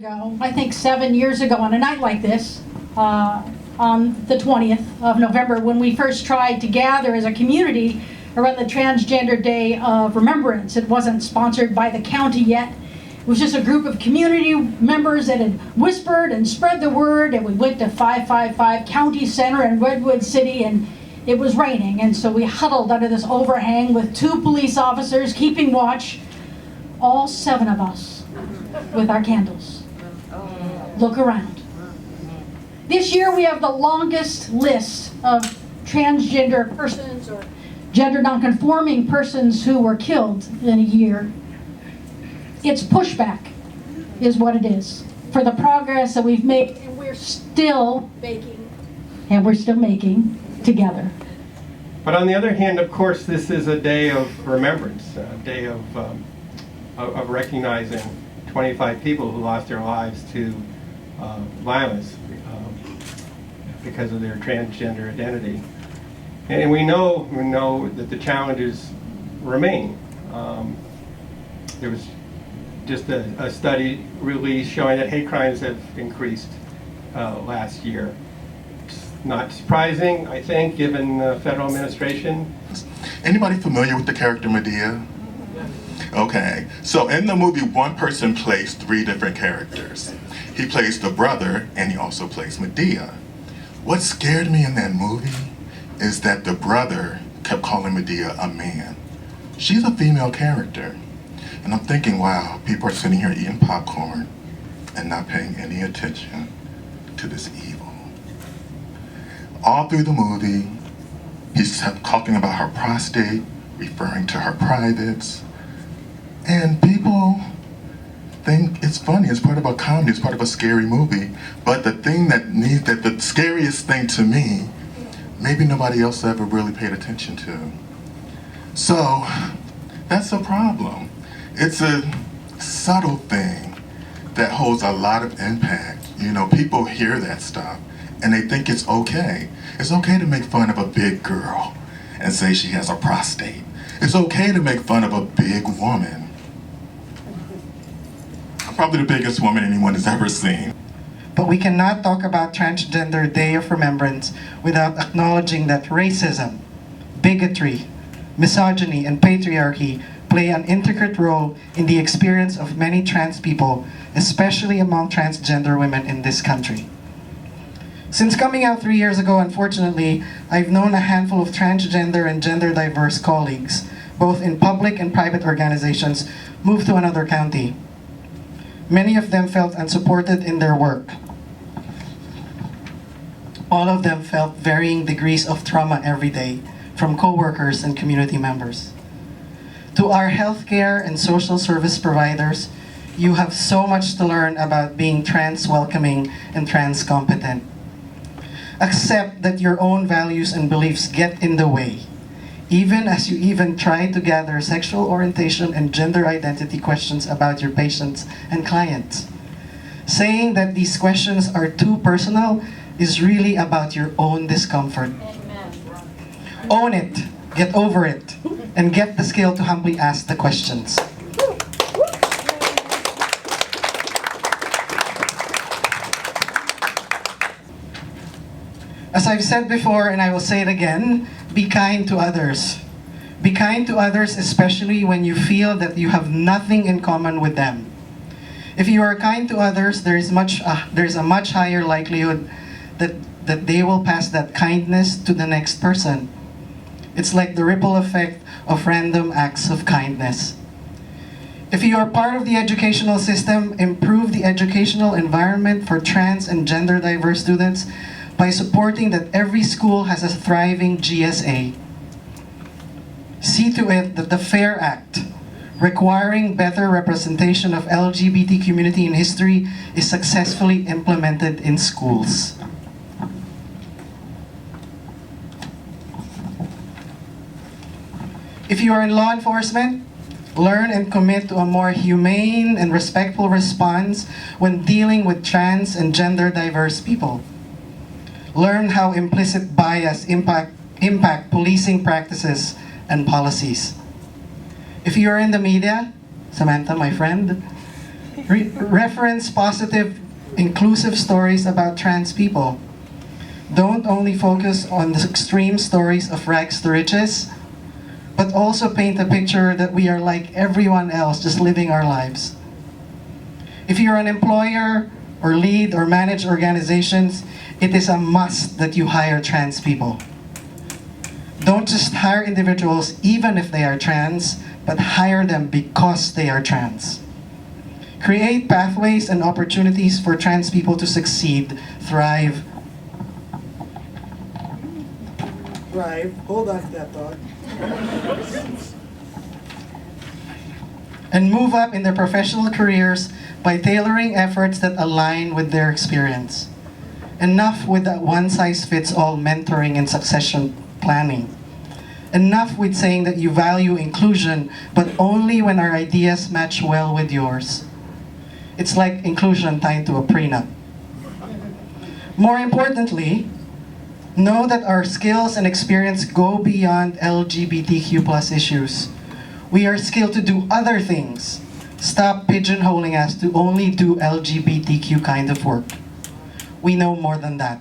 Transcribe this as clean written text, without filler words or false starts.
ago, I think 7 years ago, on a night like this, on the 20th of November, when we first tried to gather as a community around the Transgender Day of Remembrance. It wasn't sponsored by the county yet. It was just a group of community members that had whispered and spread the word, and we went to 555 County Center in Redwood City, and it was raining, and so we huddled under this overhang with 2 police officers keeping watch, all 7 of us, with our candles. Look around. This year we have the longest list of transgender persons or gender nonconforming persons who were killed in a year. It's pushback is what it is for the progress that we've made, and we're still making, together. But on the other hand, of course, this is a day of remembrance, a day of recognizing 25 people who lost their lives to violence because of their transgender identity. And we know that the challenges remain. There was just a study released showing that hate crimes have increased last year. It's not surprising, I think, given the federal administration. Anybody familiar with the character Medea? Okay, so in the movie, one person plays 3 different characters. He plays the brother, and he also plays Medea. What scared me in that movie is that the brother kept calling Medea a man. She's a female character. And I'm thinking, wow, people are sitting here eating popcorn and not paying any attention to this evil. All through the movie, he's talking about her prostate, referring to her privates, and people think it's funny. It's part of a comedy. It's part of a scary movie. But the thing the scariest thing to me, maybe nobody else ever really paid attention to. So that's a problem. It's a subtle thing that holds a lot of impact. You know, people hear that stuff and they think it's okay. It's okay to make fun of a big girl and say she has a prostate. It's okay to make fun of a big woman. Probably the biggest woman anyone has ever seen. But we cannot talk about Transgender Day of Remembrance without acknowledging that racism, bigotry, misogyny, and patriarchy play an intricate role in the experience of many trans people, especially among transgender women in this country. Since coming out 3 years ago, unfortunately, I've known a handful of transgender and gender diverse colleagues, both in public and private organizations, move to another county. Many of them felt unsupported in their work. All of them felt varying degrees of trauma every day from coworkers and community members. To our healthcare and social service providers, you have so much to learn about being trans welcoming and trans competent. Accept that your own values and beliefs get in the way, even as you try to gather sexual orientation and gender identity questions about your patients and clients. Saying that these questions are too personal is really about your own discomfort. Amen. Own it, get over it, and get the skill to humbly ask the questions. As I've said before, and I will say it again, be kind to others. Be kind to others, especially when you feel that you have nothing in common with them. If you are kind to others, there's a much higher likelihood that they will pass that kindness to the next person. It's like the ripple effect of random acts of kindness. If you are part of the educational system, improve the educational environment for trans and gender diverse students by supporting that every school has a thriving GSA. See to it that the FAIR Act, requiring better representation of LGBT community in history, is successfully implemented in schools. If you are in law enforcement, learn and commit to a more humane and respectful response when dealing with trans and gender diverse people. Learn how implicit bias impact policing practices and policies. If you are in the media, Samantha, my friend, Reference positive, inclusive stories about trans people. Don't only focus on the extreme stories of rags to riches, but also paint a picture that we are like everyone else, just living our lives. If you're an employer or lead or manage organizations, it is a must that you hire trans people. Don't just hire individuals even if they are trans, but hire them because they are trans. Create pathways and opportunities for trans people to succeed, thrive. Hold on to that thought. And move up in their professional careers by tailoring efforts that align with their experience. Enough with the one-size-fits-all mentoring and succession planning. Enough with saying that you value inclusion, but only when our ideas match well with yours. It's like inclusion tied to a prenup. More importantly, know that our skills and experience go beyond LGBTQ+ issues. We are skilled to do other things. Stop pigeonholing us to only do LGBTQ kind of work. We know more than that.